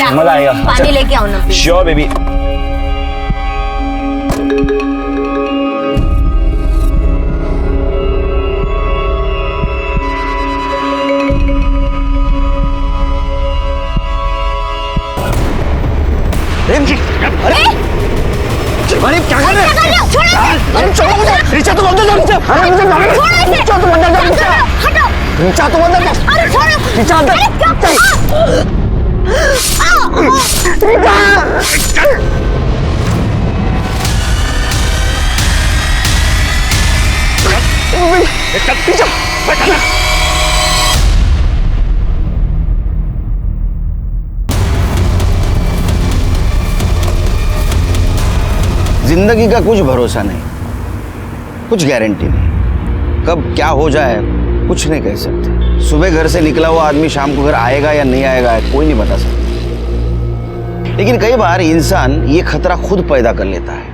बेटा मजा आएगा। पानी लेके आओ ना। Sure baby. अरे क्या कर रहे हो? अरे छोड़ो मुझे। रिचा तुम अंदर जाओ। अरे मुझे मारो। रिचा तुम अंदर जाओ। रिचा तुम अंदर जाओ। अरे छोड़ो। रिचा अंदर। जिंदगी का कुछ भरोसा नहीं, कुछ गारंटी नहीं, कब क्या हो जाए कुछ नहीं कह सकते। सुबह घर से निकला हुआ आदमी शाम को घर आएगा या नहीं आएगा कोई नहीं बता सकता। लेकिन कई बार इंसान ये खतरा खुद पैदा कर लेता है।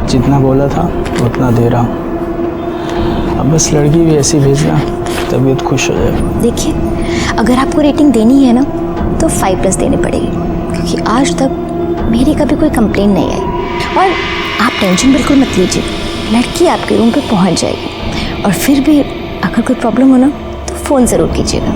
जितना बोला था उतना दे रहा हूँ। अब बस लड़की भी ऐसी भेजना, तबीयत खुश हो जाए। देखिए, अगर आपको रेटिंग देनी है ना तो 5+ देनी पड़ेगी, क्योंकि आज तक मेरी कभी कोई कंप्लेन नहीं आई। और आप टेंशन बिल्कुल मत लीजिए, लड़की आपके रूम पे पहुंच जाएगी। और फिर भी अगर कोई प्रॉब्लम हो ना तो फ़ोन ज़रूर कीजिएगा।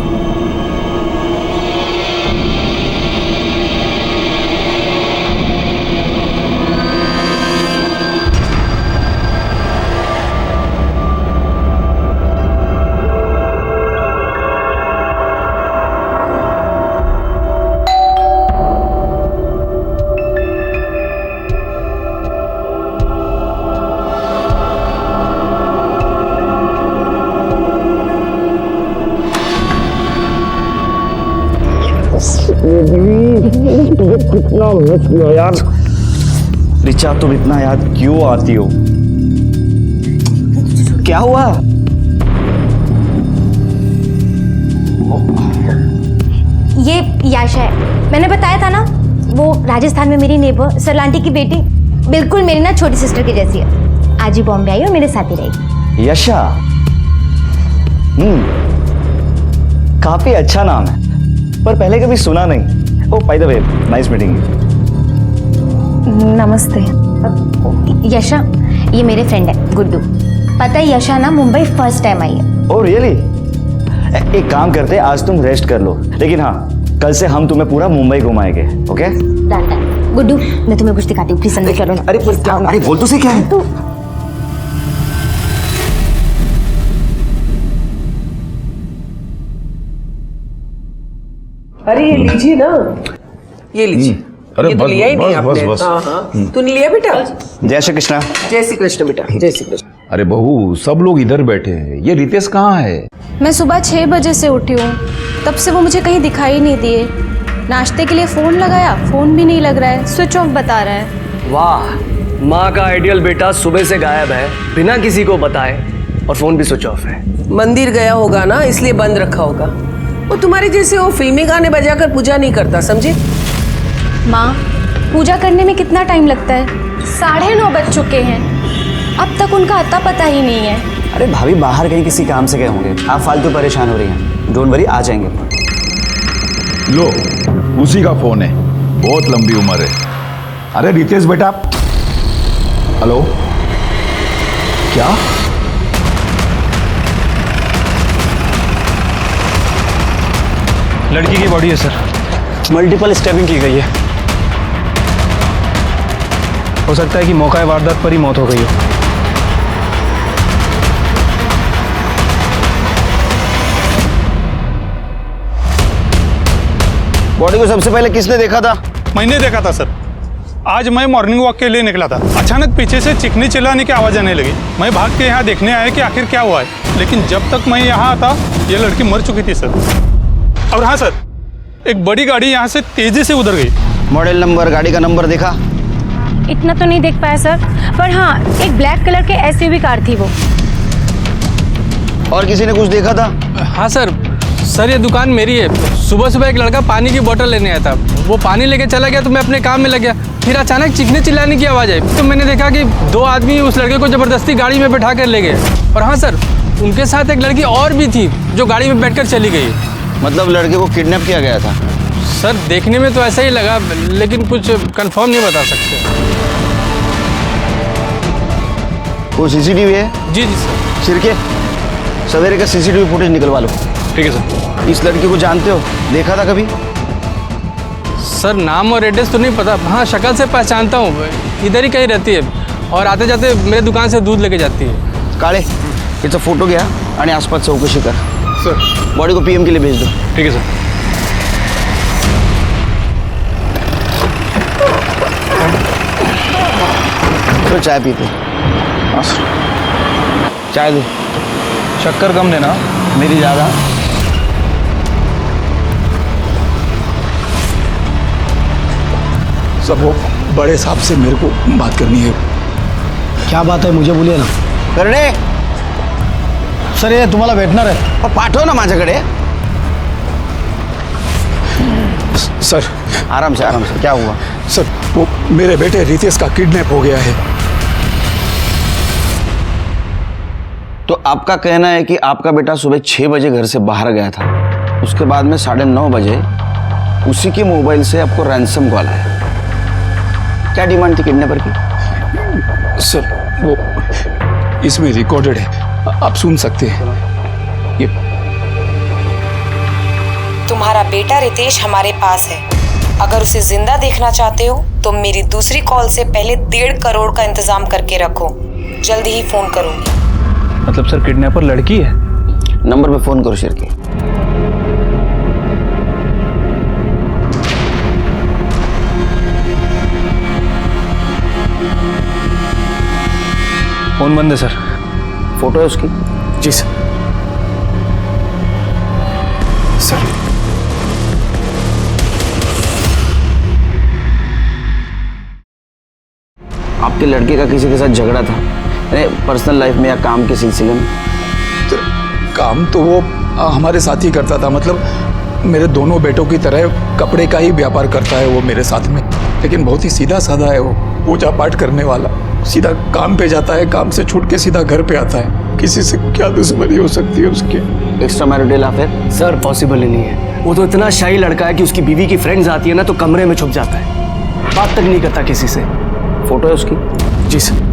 कितना मिस किया यार। रिचा तुम इतना याद क्यों आती हो? क्या हुआ? ये याशा है, मैंने बताया था ना, वो राजस्थान में मेरी नेबर सरलांटी की बेटी, बिल्कुल मेरी ना छोटी सिस्टर की जैसी है। आज ही बॉम्बे आई और मेरे साथ ही रहेगी। यशा, काफी अच्छा नाम है, पर पहले कभी सुना नहीं। Oh by the way, nice meeting you. नमस्ते। यशा, ये मेरे फ्रेंड है गुड्डू। पता है यशा ना मुंबई फर्स्ट टाइम आई है। Oh really? एक काम करते हैं, आज तुम रेस्ट कर लो, लेकिन हाँ कल से हम तुम्हें पूरा मुंबई घुमाएंगे। Okay done. गुड्डू, मैं तुम्हें कुछ दिखाती हूँ, प्लीज अंदर चलो ना। अरे क्या? अरे बोल तो से क्या है? अरे ये लीजिए ना, ये लीजिए। अरे ये तो बस, लिया ही नहीं बस, आपने। बस। हाँ हाँ, तूने लिया बेटा? जय श्री कृष्णा। जय श्री कृष्ण बेटा, जय श्री कृष्ण। अरे बहू, सब लोग इधर बैठे हैं, ये रितेश कहाँ है? मैं सुबह 6 बजे से उठी हूँ, तब से वो मुझे कहीं दिखाई नहीं दिए। नाश्ते के लिए फ़ोन लगाया, फ़ोन भी नहीं लग रहा है, स्विच ऑफ बता रहा है। वाह, माँ का आइडियल बेटा सुबह से गायब है बिना किसी को बताए, और फ़ोन भी स्विच ऑफ है। मंदिर गया होगा ना, इसलिए बंद रखा होगा। वो तुम्हारे जैसे वो फिल्मी गाने बजाकर पूजा नहीं करता, समझे? माँ, पूजा करने में कितना टाइम लगता है? 9:30 बज चुके हैं, अब तक उनका अता पता ही नहीं है। अरे भाभी बाहर कहीं किसी काम से गए होंगे, आप फालतू परेशान हो रही हैं। डोंट वरी, आ जाएंगे। लो, उसी का फोन है, बहुत लंबी उम्र है। अरे रितेश बेटा। हेलो, क्या? लड़की की बॉडी है सर, मल्टीपल स्टैबिंग की गई है। हो सकता है कि मौका वारदात पर ही मौत हो गई हो। बॉडी को सबसे पहले किसने देखा था? मैंने देखा था सर। आज मैं मॉर्निंग वॉक के लिए निकला था, अचानक पीछे से चिकनी चिल्लाने की आवाज़ आने लगी। मैं भाग के यहाँ देखने आया कि आखिर क्या हुआ है, लेकिन जब तक मैं यहाँ आता ये लड़की मर चुकी थी सर। और हाँ सर, एक बड़ी गाड़ी यहाँ से तेजी से उधर गई। मॉडल नंबर, गाड़ी का नंबर देखा? इतना तो नहीं देख पाया सर, पर हाँ एक ब्लैक कलर के SUV कार थी वो। और किसी ने कुछ देखा था? हाँ सर, ये दुकान मेरी है। सुबह सुबह एक लड़का पानी की बोतल लेने आया था, वो पानी लेके चला गया तो मैं अपने काम में लग गया। फिर अचानक चीखने चिल्लाने की आवाज़ आई तो मैंने देखा कि 2 आदमी उस लड़के को ज़बरदस्ती गाड़ी में बैठा कर ले गए। और हाँ सर, उनके साथ एक लड़की और भी थी जो गाड़ी में बैठकर चली गई। मतलब लड़के को किडनैप किया गया था? सर देखने में तो ऐसा ही लगा, लेकिन कुछ कंफर्म नहीं बता सकते। वो सीसीटीवी है? जी सर। सिरके, सवेरे का सीसीटीवी फुटेज निकलवा लो। ठीक है सर। इस लड़की को जानते हो? देखा था कभी? सर नाम और एड्रेस तो नहीं पता, हाँ शक्ल से पहचानता हूँ, इधर ही कहीं रहती है और आते जाते मेरे दुकान से दूध लेके जाती है। काळे, याचा फोटो घ्या आणि आसपास चौकशी कर। सर बॉडी को पीएम के लिए भेज दो। ठीक है सर। तो चाय पीते? चाय दो। शक्कर कम देना। मेरी ज़्यादा। सब वो बड़े साहब से मेरे को बात करनी है। क्या बात है मुझे बोलिए ना। करणे सर हे तुम्हाला भेटणार आहे. पाठव ना माझ्याकडे. सर आराम से क्या हुआ? सर वो मेरे बेटे रितेश का किडनैप हो गया है। तो आपका कहना है कि आपका बेटा सुबह 6 बजे घर से बाहर गया था, उसके बाद में 9:30 बजे उसी के मोबाइल से आपको रैंसम कॉल आया। क्या डिमांड थी किडनैपर की? सर वो इसमें रिकॉर्डेड है, आप सुन सकते हैं। ये तुम्हारा बेटा रितेश हमारे पास है। अगर उसे जिंदा देखना चाहते हो तो मेरी दूसरी कॉल से पहले 1.5 करोड़ का इंतजाम करके रखो। जल्दी ही फोन करूंगी। मतलब सर किडनैपर लड़की है? नंबर पे फोन करो शिरके। फोन बंद है सर। फोटो है उसकी? जी सर। सर आपके लड़के का किसी के साथ झगड़ा था पर्सनल लाइफ में या काम के सिलसिले में? तो काम तो वो हमारे साथ ही करता था, मतलब मेरे दोनों बेटों की तरह कपड़े का ही व्यापार करता है वो मेरे साथ में, लेकिन बहुत ही सीधा साधा है वो, पूजा पाठ करने वाला। सीधा काम पे जाता है, काम से छूट के सीधा घर पे आता है। किसी से क्या दुश्मनी हो सकती है उसकी? Extra marital affair? Sir possible ही नहीं है। वो तो इतना शाही लड़का है कि उसकी बीवी की फ्रेंड्स आती है ना तो कमरे में छुप जाता है, बात तक नहीं करता किसी से। फोटो है उसकी? जी सर।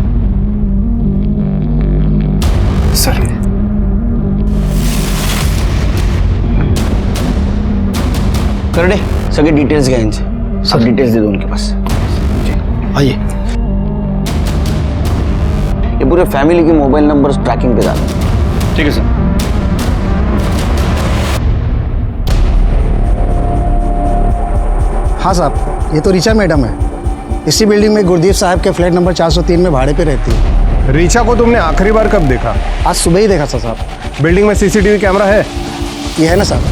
सर करणे सगळे डिटेल्स घ्या इनसे, सब डिटेल्स दे दो उनके पास। आइए। ये पूरे फैमिली के मोबाइल नंबर्स ट्रैकिंग पे डालो। ठीक है सर। हाँ साहब, ये तो ऋचा मैडम है। इसी बिल्डिंग में गुरदीप साहब के फ्लैट नंबर 403 में भाड़े पे रहती है। ऋचा को तुमने आखिरी बार कब देखा? आज सुबह ही देखा था साहब। बिल्डिंग में सीसीटीवी कैमरा है? ये है ना साहब।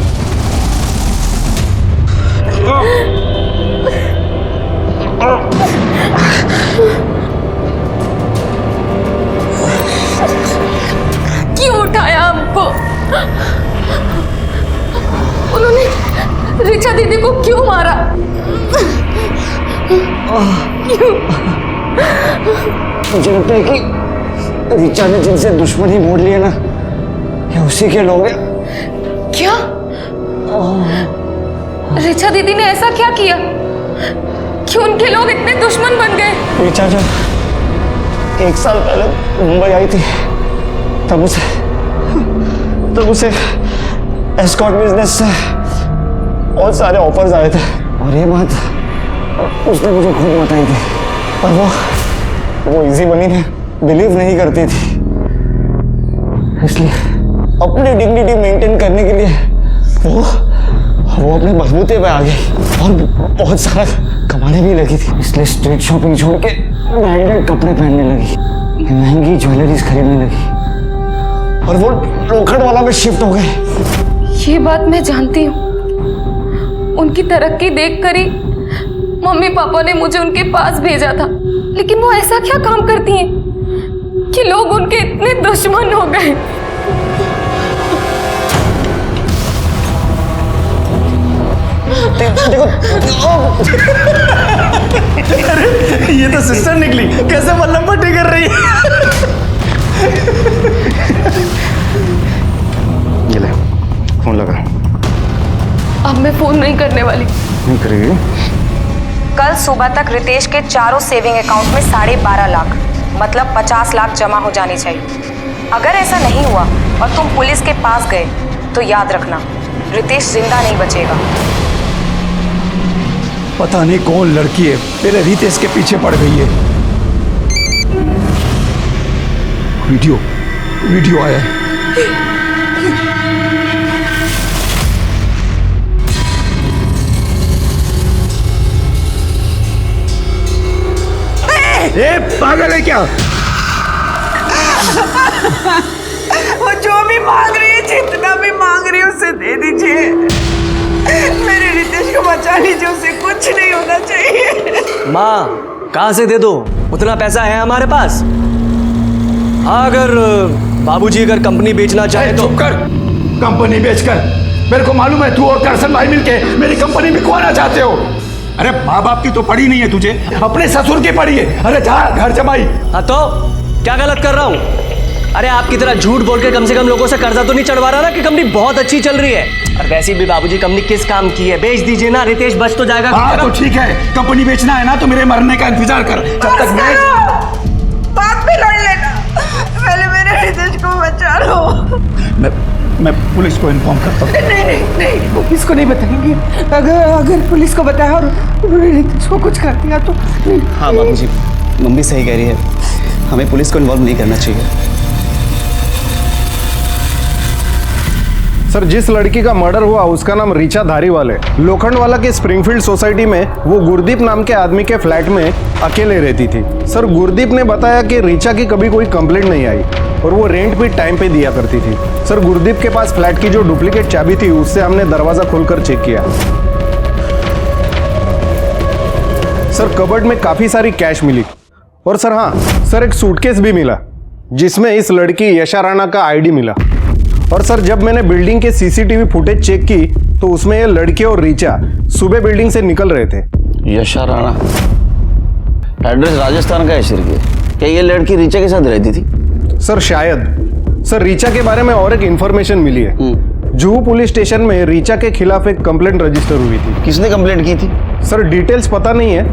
क्यों उठाया हमको? उन्होंने ऋचा दीदी को क्यों मारा? क्यों? मुझे लगता है कि ऋचा ने जिनसे दुश्मनी मोड़ लिया ना, ये उसी के लोग हैं। क्या? ऋचा दीदी ने ऐसा क्या किया कि उनके लोग इतने दुश्मन बन गए? ऋचा जब 1 साल पहले मुंबई आई थी तब उसे एस्कॉर्ट बिजनेस से बहुत सारे ऑफर्स आए थे, और ये बात उसने मुझे खुद बताई थी, पर वो इजी मनी में बिलीव नहीं करती थी। इसलिए अपनी डिग्निटी मेंटेन करने के लिए वो अपने बलबूते पे आ गई और बहुत सारा कमाने भी लगी थी। इसलिए स्ट्रीट शॉपिंग छोड़ के ब्रांडेड कपड़े पहनने लगी, महंगी ज्वेलरीज खरीदने लगी, और वो लोखंड वाला में शिफ्ट हो गए। ये बात मैं जानती हूँ। उनकी तरक्की देखकर ही मम्मी पापा ने मुझे उनके पास भेजा था, लेकिन वो ऐसा क्या काम करती हैं कि लोग उनके इतने दुश्मन हो गए? अरे ये तो सिस्टर निकली, कैसे मल्लम पट्टी कर रही है। ये ले फोन लगा। अब मैं फोन नहीं करने वाली। नहीं करेगी? कल सुबह तक रितेश के चारों सेविंग अकाउंट में 12.5 लाख मतलब 50 लाख जमा हो जानी चाहिए। अगर ऐसा नहीं हुआ और तुम पुलिस के पास गए तो याद रखना रितेश जिंदा नहीं बचेगा। पता नहीं कौन लड़की है मेरे रितेश के पीछे पड़ गई है। वीडियो आया है। ए, पागल है क्या? वो जो भी मांग रही है, जितना भी मांग रही है उसे दे दीजिए। मेरे रितेश को बचा लीजिए, उसे कुछ नहीं होना चाहिए। माँ कहाँ से दे दो, उतना पैसा है हमारे पास। हाँ, अगर बाबूजी अगर कंपनी बेचना चाहे तो। चुप कर। कंपनी बेचकर मेरे को मालूम है तू और करसन भाई मिलके मेरी कंपनी बिकवाना चाहते हो। अरे माँ बाप की तो पड़ी नहीं है तुझे, अपने ससुर की पड़ी है। अरे जा घर जमाई। हाँ तो क्या गलत कर रहा हूँ? अरे आपकी तरह झूठ बोल के कम से कम लोगों से कर्जा तो नहीं चढ़वा रहा ना कि कंपनी बहुत अच्छी चल रही है। और वैसे भी बाबूजी कंपनी किस काम की है, बेच दीजिए ना, रितेश बच तो जाएगा। हाँ तो ठीक है, कंपनी बेचना है ना तो मेरे मरने का इंतजार कर। जब तक मैं बात भी लड़ लेना, पहले मेरे रितेश को बचा लो। मैं पुलिस को इन्फॉर्म करता हूँ। नहीं, पुलिस को नहीं बताएंगे। अगर पुलिस को बताया और रितेश को कुछ कर दिया तो। हाँ बाबूजी, मम्मी सही कह रही है, हमें पुलिस को इन्वॉल्व नहीं करना चाहिए। सर, जिस लड़की का मर्डर हुआ उसका नाम रीचा धारीवाल है। लोखंडवाला के स्प्रिंगफील्ड सोसाइटी में वो गुरदीप नाम के आदमी के फ्लैट में अकेले रहती थी। सर, गुरदीप ने बताया कि रीचा की कभी कोई कंप्लेंट नहीं आई और वो रेंट भी टाइम पे दिया करती थी। सर, गुरदीप के पास फ्लैट की जो डुप्लीकेट चाबी थी उससे हमने दरवाजा खोलकर चेक किया। सर, कबर्ड में काफी सारी कैश मिली और सर हाँ सर, एक सूटकेस भी मिला जिसमें इस लड़की यशा राणा का आईडी मिला। और सर, जब मैंने बिल्डिंग के सीसीटीवी फुटेज चेक की तो उसमें ये लड़के और रीचा सुबह बिल्डिंग से निकल रहे थे। यशा राणा, एड्रेस राजस्थान का है सर। क्या ये लड़की रीचा के साथ रहती थी? सर शायद। सर, रीचा के बारे में और एक इंफॉर्मेशन मिली है। जुहू पुलिस स्टेशन में रीचा के खिलाफ एक कंप्लेंट रजिस्टर हुई थी। किसने कंप्लेंट की थी? सर, डिटेल्स पता नहीं है,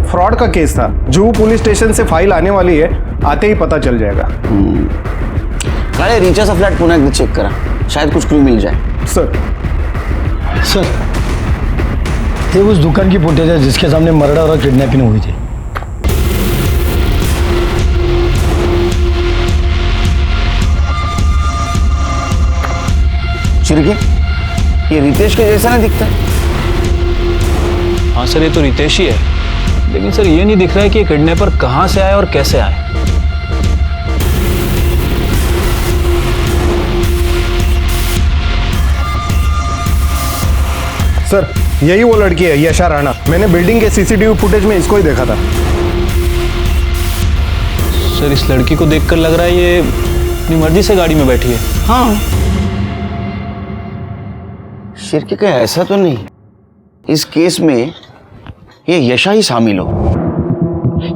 फ्रॉड का केस था। जुहू पुलिस स्टेशन से फाइल आने वाली है, आते ही पता चल जाएगा। अरे रीचा सा फ्लैट पुनः चेक करा, शायद कुछ क्लू मिल जाए। सर, ये उस दुकान की फुटेज है जिसके सामने मर्डर और किडनैपिंग हुई थी। चिरके, ये रितेश के जैसा नहीं दिखता? हाँ सर, ये तो रितेश ही है, लेकिन सर ये नहीं दिख रहा है कि ये किडनैपर कहाँ से आए और कैसे आए। सर, यही वो लड़की है यशा राणा। मैंने बिल्डिंग के सीसीटीवी फुटेज में इसको ही देखा था। सर, इस लड़की को देखकर लग रहा है ये अपनी मर्जी से गाड़ी में बैठी है। हाँ, शिरके का ऐसा तो नहीं इस केस में ये यशा ही शामिल हो,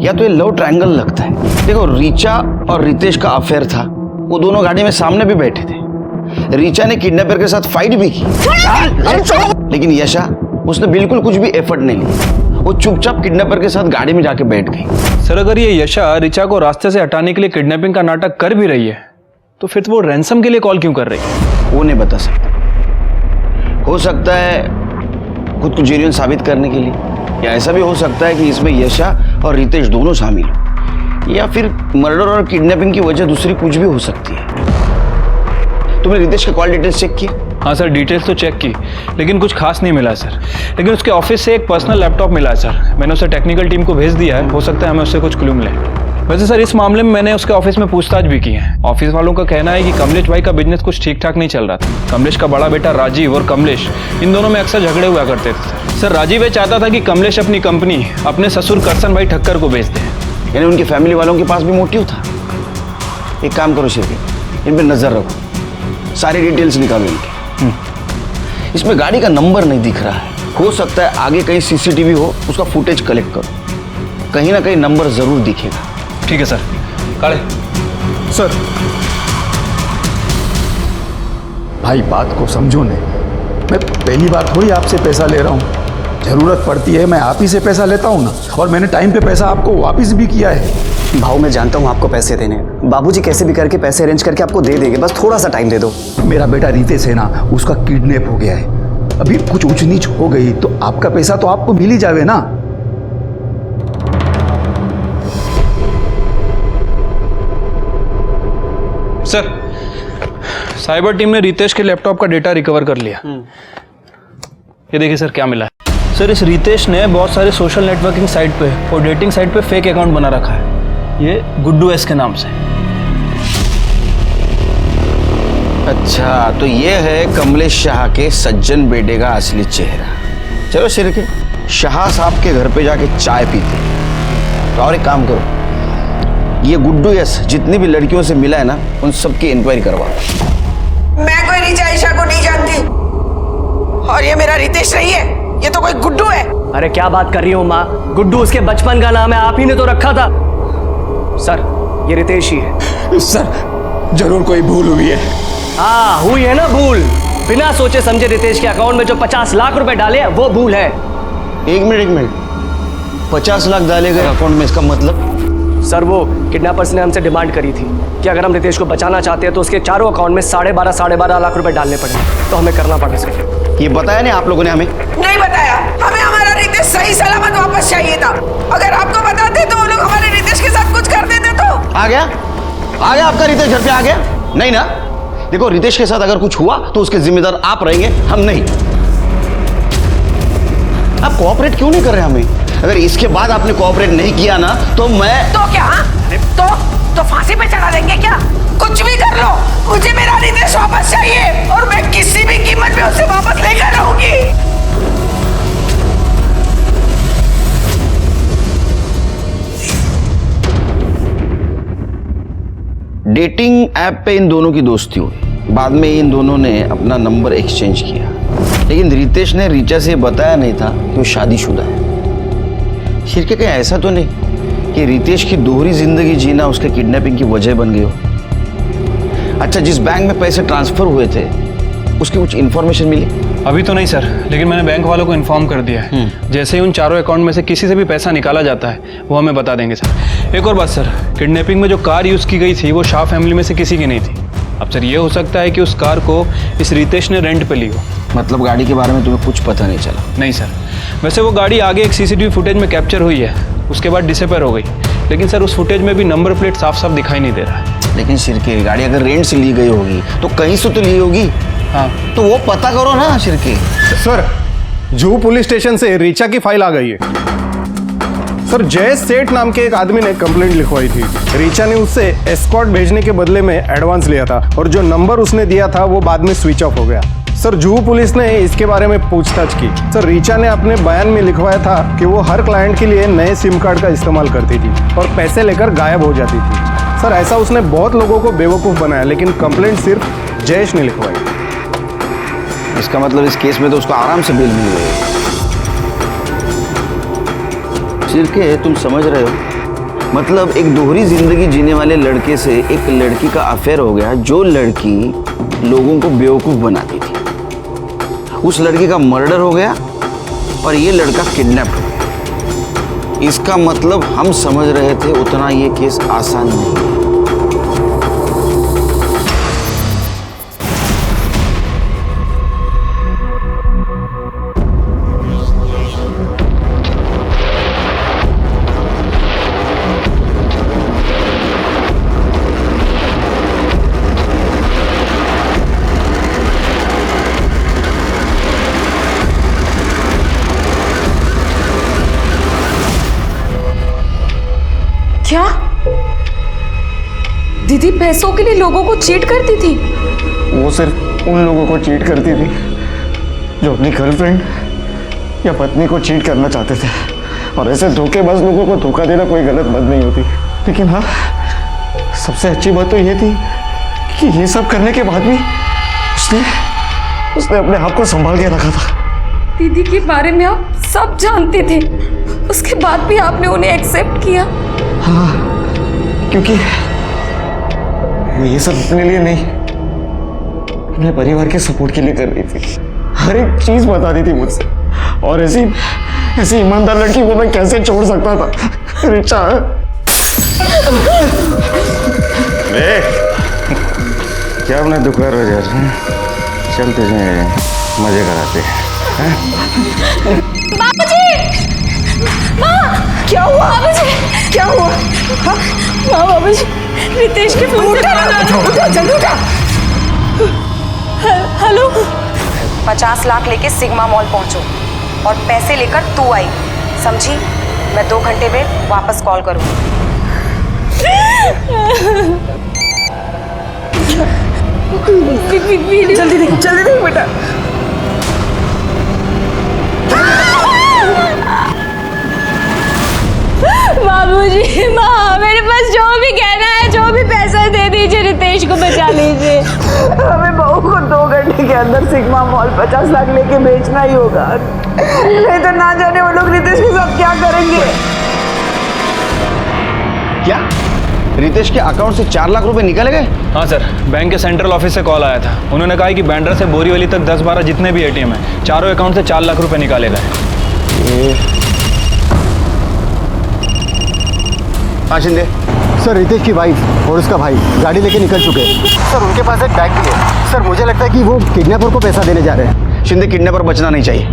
या तो ये लव ट्रायंगल लगता है। देखो, रीचा और रितेश का अफेयर था, वो दोनों गाड़ी में सामने भी बैठे थे। रीचा ने किडनैपर के साथ फाइट भी की, लेकिन यशा, उसने बिल्कुल कुछ भी एफर्ट नहीं लिया। वो चुपचाप किडनैपर के साथ गाड़ी में जाके बैठ गई। सर, अगर ये यशा रीचा को रास्ते से हटाने के लिए किडनैपिंग का नाटक कर भी रही है तो फिर वो रैंसम के लिए कॉल क्यों कर रही है? वो नहीं बता सकता। हो सकता है खुद को जेन्युइन साबित करने के लिए, या ऐसा भी हो सकता है कि इसमें यशा और रितेश दोनों शामिल हो, या फिर मर्डर और किडनैपिंग की वजह दूसरी कुछ भी हो सकती है। तुमने रितेश के कॉल डिटेल्स चेक किए? हाँ सर, डिटेल्स तो चेक की, लेकिन कुछ खास नहीं मिला सर। लेकिन उसके ऑफिस से एक पर्सनल लैपटॉप मिला है सर। मैंने उसे टेक्निकल टीम को भेज दिया है, हो सकता है हमें उससे कुछ क्लू मिले। वैसे सर, इस मामले में मैंने उसके ऑफिस में पूछताछ भी की है। ऑफिस वालों का कहना है कि कमलेश भाई का बिजनेस कुछ ठीक ठाक नहीं चल रहा था। कमलेश का बड़ा बेटा राजीव और कमलेश, इन दोनों में अक्सर झगड़े हुआ करते थे। सर, राजीव ये चाहता था कि कमलेश अपनी कंपनी अपने ससुर करसन भाई ठक्कर को बेच दे। यानी उनकी फैमिली वालों के पास भी मोटिव था। एक काम करो शिरके, इन पर नजर रखो, सारी डिटेल्स निकालो इनकी। इसमें गाड़ी का नंबर नहीं दिख रहा है, हो सकता है आगे कहीं सीसीटीवी हो, उसका फुटेज कलेक्ट करो, कहीं ना कहीं नंबर जरूर दिखेगा। ठीक है सर। काले सर भाई बात को समझो ने, मैं पहली बार थोड़ी आपसे पैसा ले रहा हूँ। जरूरत पड़ती है मैं आप ही से पैसा लेता हूँ ना, और मैंने टाइम पे पैसा आपको वापस भी किया है। भाऊ मैं जानता हूँ आपको पैसे देने, बाबूजी कैसे भी करके पैसे अरेंज करके आपको दे देंगे, बस थोड़ा सा टाइम दे दो। मेरा बेटा रितेश है ना, उसका किडनैप हो गया है। अभी कुछ ऊंच नीच हो गई तो आपका पैसा तो आपको मिल ही जावे ना। सर, साइबर टीम ने रितेश के लैपटॉप का डेटा रिकवर कर लिया। ये देखिए सर क्या मिला है। सर इस रितेश ने बहुत सारे सोशल नेटवर्किंग साइट पे और डेटिंग साइट पे फेक अकाउंट बना रखा है, ये गुड्डू एस के नाम से। अच्छा, तो ये है कमलेश शाह के सज्जन बेटे का असली चेहरा। चलो शिरके, शाह साहब के घर पे जाके चाय पीते। तो और एक काम करो, ये गुड्डू यस जितनी भी लड़कियों से मिला है ना, उन सबकी इंक्वायरी करवा। मैं कोई रिचा ईशा को नहीं जानती, और ये मेरा रितेश नहीं है, ये तो कोई गुड्डू है। अरे क्या बात कर रही हो माँ, गुड्डू उसके बचपन का नाम है, आप ही ने तो रखा था। सर ये रितेश ही है। सर जरूर कोई भूल हुई है। हाँ हुई है ना भूल, बिना सोचे समझे रितेश के अकाउंट में जो 50 लाख रुपए डाले हैं वो भूल है। एक मिनट, 50 लाख डाले गए अकाउंट में, इसका मतलब? सर वो किडनैपर्स ने हमसे डिमांड करी थी कि अगर हम रितेश को बचाना चाहते हैं तो उसके चारों अकाउंट में 12.5 लाख रुपए डालने पड़ेंगे, तो हमें करना पड़ेगा सर। ये बताया नहीं आप लोगों ने हमें? नहीं बताया, हमें हमारा रितेश सही सलामत वापस चाहिए था। अगर आपको बताते तो वो लोग हमारे रितेश के साथ कुछ कर देते। तो आ गया आपका रितेश घर पे आ गया? नहीं ना? देखो रितेश के साथ अगर कुछ हुआ तो उसके जिम्मेदार आप रहेंगे, हम नहीं। आप कोऑपरेट क्यों नहीं कर रहे हमें? अगर इसके बाद आपने कोऑपरेट नहीं किया ना तो मैं तो क्या तो फांसी पे चढ़ा देंगे क्या? कुछ भी कर लो, मुझे मेरा रितेश वापस चाहिए, और मैं किसी भी कीमत पे उसे वापस लेकर रहूंगी। डेटिंग ऐप पे इन दोनों की दोस्ती हुई, बाद में इन दोनों ने अपना नंबर एक्सचेंज किया, लेकिन रितेश ने रीचा से बताया नहीं था कि वो शादीशुदा है। शिरके कहीं ऐसा तो नहीं कि रितेश की दोहरी जिंदगी जीना उसके किडनैपिंग की वजह बन गई हो? अच्छा, जिस बैंक में पैसे ट्रांसफर हुए थे उसकी कुछ इन्फॉर्मेशन मिली? अभी तो नहीं सर, लेकिन मैंने बैंक वालों को इन्फॉर्म कर दिया है। जैसे ही उन चारों अकाउंट में से किसी से भी पैसा निकाला जाता है वो हमें बता देंगे सर। एक और बात सर, किडनैपिंग में जो कार यूज़ की गई थी वो शाह फैमिली में से किसी की नहीं थी। अब सर ये हो सकता है कि उस कार को इस रितेश ने रेंट पे ली हो। मतलब गाड़ी के बारे में तुम्हें कुछ पता नहीं चला? नहीं सर, वैसे वो गाड़ी आगे एक सीसीटीवी फुटेज में कैप्चर हुई है, उसके बाद डिसअपीयर हो गई, लेकिन सर उस फुटेज में भी नंबर प्लेट साफ साफ दिखाई नहीं दे रहा है। लेकिन शिरके, गाड़ी अगर रेंट से ली गई होगी तो कहीं से तो ली होगी। हाँ तो वो पता करो ना Shirke. Sir Juhu police station से रीचा की फाइल आ गई है। सर जय सेठ नाम के एक आदमी ने कंप्लेंट लिखवाई थी। रीचा ने उससे एस्कॉर्ट भेजने के बदले में एडवांस लिया था, और जो नंबर उसने दिया था वो बाद में स्विच ऑफ हो गया। सर जुहू पुलिस ने इसके बारे में पूछताछ की। सर रीचा ने अपने बयान में लिखवाया था कि वो हर क्लाइंट के लिए नए सिम कार्ड का इस्तेमाल करती थी और पैसे लेकर गायब हो जाती थी। सर ऐसा उसने बहुत लोगों को बेवकूफ़ बनाया, लेकिन कंप्लेंट सिर्फ जयेश ने लिखवाई। इसका मतलब इस केस में तो उसको आराम से बेल मिल गई। शिरके, तुम समझ रहे हो? मतलब एक दोहरी जिंदगी जीने वाले लड़के से एक लड़की का अफेयर हो गया, जो लड़की लोगों को बेवकूफ बनाती थी। उस लड़की का मर्डर हो गया और ये लड़का किडनैप हो गया। इसका मतलब हम समझ रहे थे उतना ये केस आसान नहीं है। क्या दीदी पैसों के लिए लोगों को चीट करती थी? वो सिर्फ उन लोगों को चीट करती थी जो अपनी गर्लफ्रेंड या पत्नी को चीट करना चाहते थे, और ऐसे धोखेबाज लोगों को धोखा देना कोई गलत बात नहीं होती। लेकिन हाँ, सबसे अच्छी बात तो ये थी कि ये सब करने के बाद भी उसने अपने आप को संभाल के रखा था। दीदी के बारे में आप सब जानते थे, उसके बाद भी आपने उन्हें एक्सेप्ट किया। हाँ, क्योंकि मैं ये सब अपने लिए नहीं, अपने परिवार के सपोर्ट के लिए कर रही थी। हर एक चीज बता दी थी मुझसे, और ऐसी ईमानदार लड़की को मैं कैसे छोड़ सकता था। रिचा, क्या अपना दुख कर रहे हैं? चल तुझे मजे कराते हैं। बाबूजी! माँ! क्या हुआ? बाबूजी! क्या हुआ? हाँ? माँ, बाबूजी, रितेश के फोन से जल्दी उठा। हेलो। 50 लाख लेके सिग्मा मॉल पहुंचो और पैसे लेकर तू आई, समझी? मैं 2 घंटे में वापस कॉल करूंगी। जल्दी देख बेटा। बाबूजी, माँ, मेरे पास जो भी कहना है, जो भी पैसा दे दीजिए, रितेश को बचा लीजिए। हमें बहू को 2 घंटे के अंदर सिग्मा मॉल 50 लाख लेके बेचना ही होगा, नहीं तो ना जाने वो लोग रितेश के साथ क्या करेंगे। क्या रितेश के अकाउंट से 4 लाख रुपए निकल गए? हाँ सर, बैंक के सेंट्रल ऑफिस से कॉल आया था। उन्होंने कहा कि बैंड्रा से बोरीवली तक 10-12 जितने भी एटीएम हैं, चारों अकाउंट से 4 लाख रुपए निकाले गए। हाँ शिंदे। सर, रितेश की वाइफ और उसका भाई गाड़ी लेके निकल चुके हैं। सर, उनके पास एक बैग भी है। सर, मुझे लगता है कि वो किडनैपर को पैसा देने जा रहे हैं। शिंदे, किडनैपर बचना नहीं चाहिए,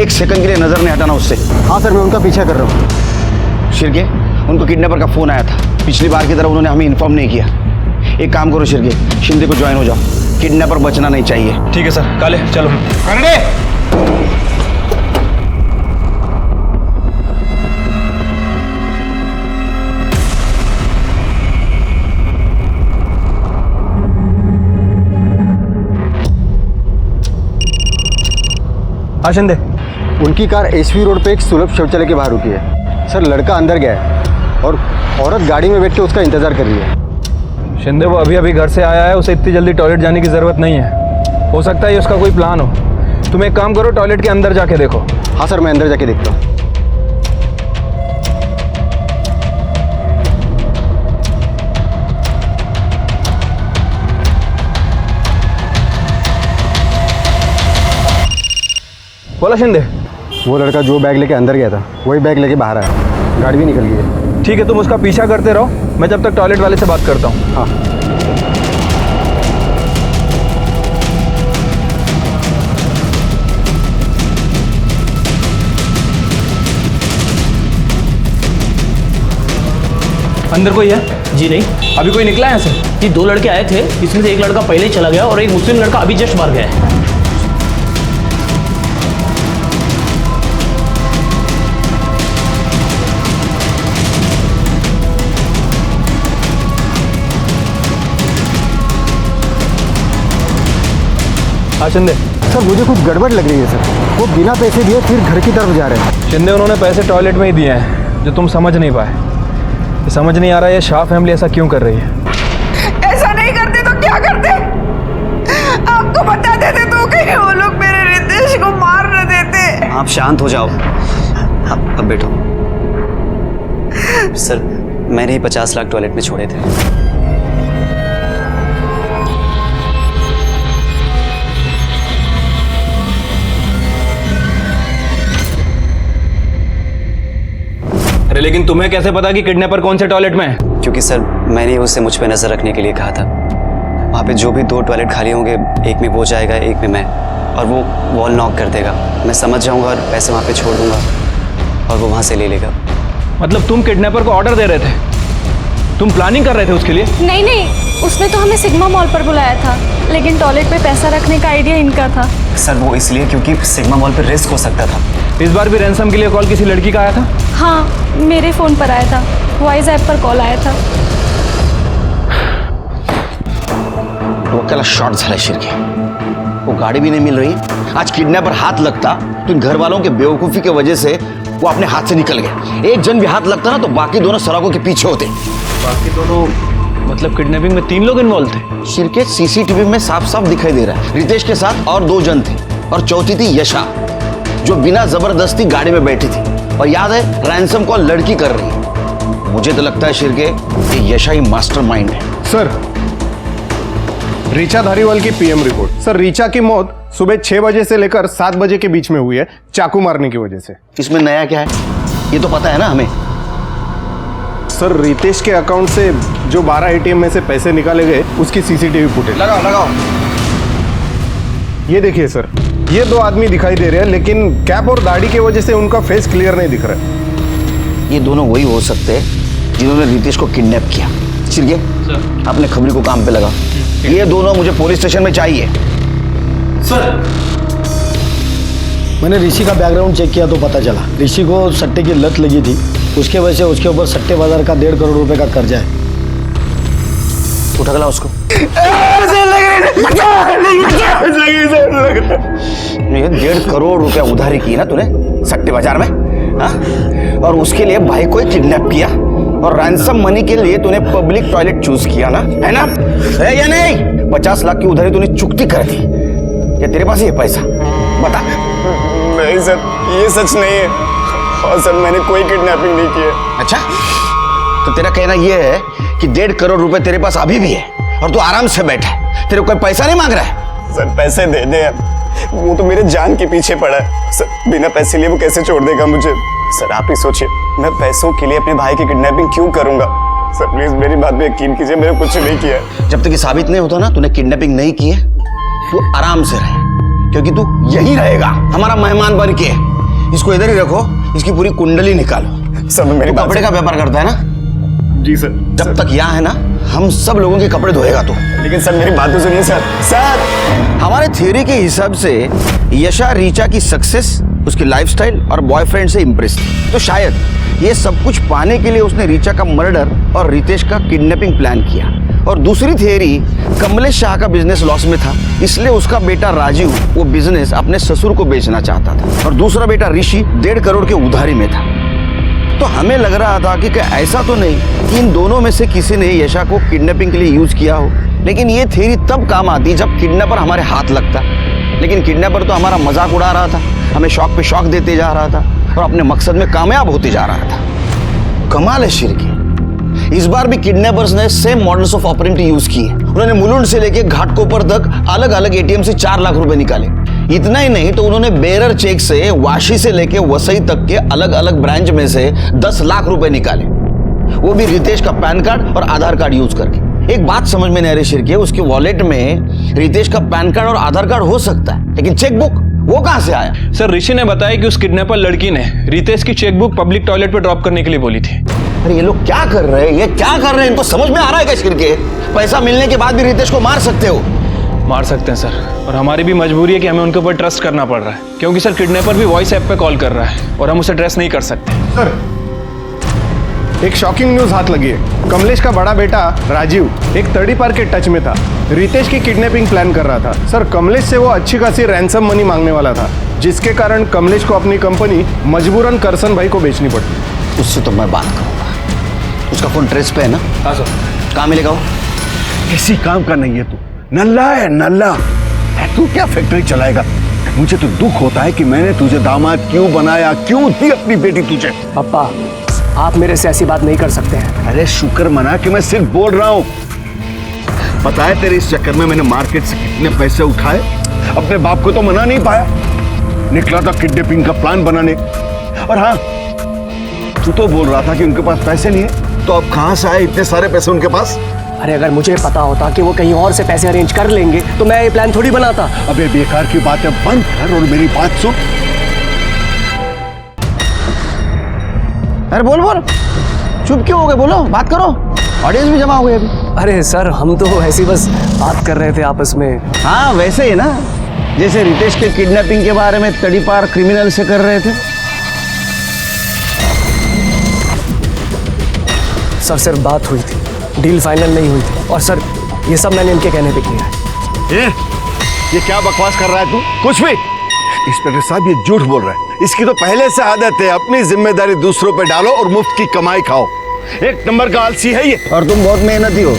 1 सेकंड के लिए नजर नहीं हटाना उससे। हाँ सर, मैं उनका पीछा कर रहा हूँ। शिरके, उनको किडनैपर का फोन आया था, पिछली बार की तरह उन्होंने हमें इन्फॉर्म नहीं किया। एक काम करो शिरके, शिंदे को ज्वाइन हो जाओ, किडनैपर बचना नहीं चाहिए। ठीक है सर, काले चलो। हाँ शिंदे। उनकी कार एसवी रोड पे एक सुलभ शौचालय के बाहर रुकी है। सर, लड़का अंदर गया है और औरत गाड़ी में बैठ के उसका इंतजार कर रही है। शिंदे, वो अभी अभी घर से आया है, उसे इतनी जल्दी टॉयलेट जाने की ज़रूरत नहीं है। हो सकता है ये उसका कोई प्लान हो। तुम एक काम करो, टॉयलेट के अंदर जाके देखो। हाँ सर, मैं अंदर जाके देखता हूँ। बोला शिंदे। वो लड़का जो बैग लेके अंदर गया था वही बैग लेके बाहर आया, गाड़ी भी निकल गई है। ठीक है, तुम उसका पीछा करते रहो, मैं जब तक टॉयलेट वाले से बात करता हूँ। हाँ। अंदर कोई है? जी नहीं। अभी कोई निकला है सर? ये 2 लड़के आए थे, इसमें से एक लड़का पहले ही चला गया और एक मुस्लिम लड़का अभी जस्ट बाहर गया है। हाँ शिंदे। सर, मुझे कुछ गड़बड़ लग रही है सर। वो बिना पैसे दिए फिर घर की तरफ जा रहे हैं। शिंदे, उन्होंने पैसे टॉयलेट में ही दिए हैं, जो तुम समझ नहीं पाए। ये समझ नहीं आ रहा है ये शाह फैमिली ऐसा क्यों कर रही है। ऐसा नहीं करते तो क्या करते? आपको बता देते तो कहीं वो लोग मेरे रितेश को मार न देते। आप शांत हो जाओ। अब बैठो। सर, मैंने ही 50 लाख टॉयलेट में छोड़े थे। अरे लेकिन तुम्हें कैसे पता कि किडनैपर कौन से टॉयलेट में है? क्योंकि सर, मैंने उसे मुझ पे नजर रखने के लिए कहा था। वहाँ पे जो भी 2 टॉयलेट खाली होंगे, एक में वो जाएगा, एक में मैं, और वो वॉल नॉक कर देगा। मैं समझ जाऊंगा और पैसे वहाँ पे छोड़ दूंगा और वो वहाँ से ले लेगा। मतलब तुम किडनैपर को ऑर्डर दे रहे थे? तुम प्लानिंग कर रहे थे उसके लिए? नहीं, उसने तो हमें सिग्मा मॉल पर बुलाया था, लेकिन टॉयलेट पे पैसा रखने का आइडिया इनका था। सर, वो इसलिए क्योंकि सिग्मा मॉल पे रिस्क हो सकता था। इस बार भी रैंसम के लिए कॉल किसी लड़की का आया था? हाँ, मेरे फ़ोन पर आया था, वॉइस ऐप पर कॉल आया था। डोक्याला शॉट झाला शिरके, वो गाड़ी भी नहीं मिल रही। आज किडनैपर हाथ लगता तो इन घर वालों के बेवकूफ़ी की वजह से वो अपने हाथ से निकल गए। एक जन भी हाथ लगता ना तो बाकी दोनों सड़कों के पीछे होते। बाकी दोनों मतलब किडनैपिंग में 3 लोग इन्वॉल्व थे? शिरके, सीसीटीवी में साफ साफ दिखाई दे रहा है रितेश के साथ और 2 जन थे और चौथी थी यशा। जो बिना जबरदस्ती गाड़ी में बैठी थी, और याद है रैंसम कॉल लड़की कर रही है। मुझे तो लगता है शिर्के ये यशा ही मास्टरमाइंड है। सर, रीचा धारीवाल की पीएम रिपोर्ट। सर, रीचा की मौत सुबह 6 बजे से लेकर 7 बजे के बीच में हुई है, चाकू मारने की वजह से। इसमें नया क्या है, ये तो पता है ना हमें। सर, रितेश के अकाउंट से जो 12 एटीएम में से पैसे निकाले गए उसकी सीसीटीवी फुटेज। लगाओ। ये देखिए सर, ये 2 आदमी दिखाई दे रहे हैं, लेकिन कैप और दाढ़ी की वजह से उनका फेस क्लियर नहीं दिख रहा है। ये दोनों वही हो सकते हैं जिन्होंने रितेश को किडनैप किया। चिरगे, अपने खबरी को काम पे लगा। ये दोनों मुझे पुलिस स्टेशन में चाहिए। सर, मैंने ऋषि का बैकग्राउंड चेक किया तो पता चला ऋषि को सट्टे की लत लगी थी। उसके वजह से उसके ऊपर सट्टे बाजार का 1.5 करोड़ रुपए का कर्जा है। उठा ला उसको। ये 1.5 करोड़ रुपया उधारी की ना तूने सट्टे बाजार में, हा? और उसके लिए भाई को किडनैप किया, और रैंसम मनी के लिए तूने पब्लिक टॉयलेट चूज किया ना, है ना? है या नहीं? 50 लाख की उधारी तूने चुकती कर दी। क्या तेरे पास ये पैसा? बता। नहीं सर, ये सच नहीं है। और सर, मैंने कोई किडनैपिंग नहीं की है। अच्छा, तो तेरा कहना ये है कि 1.5 करोड़ रुपए तेरे पास अभी भी है और तू आराम से बैठा है, तेरे कोई पैसा नहीं मांग रहा है? सर, पैसे दे दे, वो तो मेरे जान के पीछे पड़ा है सर। बिना पैसे लिए वो कैसे छोड़ देगा मुझे? सर, आप ही सोचिए, मैं पैसों के लिए अपने भाई की किडनैपिंग क्यों करूंगा? सर प्लीज मेरी बात पे यकीन कीजिए, मैंने कुछ नहीं किया। जब तक ये साबित नहीं होता ना तूने किडनैपिंग नहीं की है, तू आराम से रहे, क्योंकि तू यही रहेगा हमारा मेहमान बन के। इसको इधर ही रखो, इसकी पूरी कुंडली निकालो। सब मेरी बात कपड़े का व्यापार करता है ना? जी सर। जब तक यहाँ है ना, हम सब लोगों के कपड़े धोएगा तू। लेकिन सर मेरी बात तो सुनिए सर। सर, हमारे थ्योरी के हिसाब से यशा रीचा की सक्सेस, उसकी लाइफस्टाइल और बॉयफ्रेंड से इंप्रेस थी, तो शायद ये सब कुछ पाने के लिए उसने रीचा का मर्डर और रितेश का किडनैपिंग प्लान किया। और दूसरी थियरी, कमलेश शाह का बिजनेस लॉस में था, इसलिए उसका बेटा राजीव वो बिजनेस अपने ससुर को बेचना चाहता था, और दूसरा बेटा ऋषि 1.5 करोड़ के उधारी में था। तो हमें लग रहा था कि ऐसा तो नहीं कि इन दोनों में से किसी ने यशा को किडनैपिंग के लिए यूज किया हो, लेकिन ये थियरी तब काम आती जब किडनैपर हमारे हाथ लगता। लेकिन किडनैपर तो हमारा मजाक उड़ा रहा था, हमें शौक पे शौक देते जा रहा था और अपने मकसद में कामयाब होते जा रहा था। कमाल है शिरकी, इस बार भी किडनैपर्स ने सेम मॉडल्स ऑफ ऑपरेंटी यूज किए। उन्होंने मुलुंड से लेके घाटकोपर तक अलग अलग एटीएम से 4 लाख रुपए निकाले। इतना ही नहीं तो उन्होंने बेरर चेक से वाशी से लेके वसई तक के अलग अलग ब्रांच में से 10 लाख रुपए निकाले, वो भी रितेश का पैन कार्ड और आधार कार्ड यूज करके। एक बात समझ में नहीं आ रही शिरकी, उसके वॉलेट में रितेश का पैन कार्ड और आधार कार्ड हो सकता है, लेकिन चेकबुक वो कहां से आया? सर, ऋषि ने बताया कि उस किडनैपर लड़की ने रितेश की चेकबुक पब्लिक टॉयलेट पे ड्रॉप करने के लिए बोली थी। अरे ये लोग क्या कर रहे हैं, ये क्या कर रहे हैं? इनको समझ में आ रहा है क्या शिरके? पैसा मिलने के बाद भी रितेश को मार सकते हो? मार सकते हैं सर, और हमारी भी मजबूरी है कि हमें उनके ऊपर ट्रस्ट करना पड़ रहा है, क्योंकि सर किडनैपर भी वॉइस ऐप पे कॉल कर रहा है और हम उसे ट्रेस नहीं कर सकते। सर, एक शॉकिंग न्यूज हाथ लगी है। कमलेश का बड़ा बेटा राजीव एक तड़ीपार के टच में था, रितेश की किडनैपिंग प्लान कर रहा था। सर, कमलेश से वो अच्छी खासी रैंसम मनी मांगने वाला था, जिसके कारण कमलेश को अपनी कंपनी मजबूरन करसन भाई को बेचनी पड़ी। उससे तो मैं बात करूंगा। उसका फोन ट्रेस पे है ना? हाँ सर। कहाँ मिलेगा वो? किसी काम का नहीं है तू, नल्ला है नल्ला। तू क्या फैक्ट्री चलाएगा? मुझे तो दुख होता है कि मैंने तुझे दामाद क्यों बनाया, क्यों दी अपनी बेटी तुझे। पापा, आप मेरे से ऐसी बात नहीं कर सकते हैं। अरे शुक्र मना कि मैं सिर्फ बोल रहा हूँ। पता है तेरे इस चक्कर में मैंने मार्केट से कितने पैसे उठाए, अपने बाप को तो मना नहीं पाया, निकला था किडनैपिंग का प्लान बनाने। और हाँ, तू तो बोल रहा था कि उनके पास पैसे नहीं है, तो अब कहां से आए इतने सारे पैसे उनके पास? अरे अगर मुझे पता होता कि वो कहीं और से पैसे अरेंज कर लेंगे तो मैं ये प्लान थोड़ी बनाता। अबे बेकार की बातें बंद कर और मेरी बात सुन। अरे बोल बोल, चुप क्यों हो गए? बोलो, बात करो, ऑडियंस भी जमा हो गई अभी। अरे सर, हम तो ऐसी बस बात कर रहे थे आपस में। हाँ वैसे ही ना, जैसे रितेश के किडनैपिंग के बारे में तड़ीपार क्रिमिनल से कर रहे थे। सर सिर्फ बात हुई थी, डील फाइनल नहीं हुई थी, और सर ये सब मैंने इनके कहने पे किया है। ये क्या बकवास कर रहा है तू? कुछ भी। इंस्पेक्टर साहब ये झूठ बोल रहा है, इसकी तो पहले से आदत है, अपनी जिम्मेदारी दूसरों पे डालो और मुफ्त की कमाई खाओ। एक नंबर का आलसी है ये। और तुम बहुत मेहनती हो,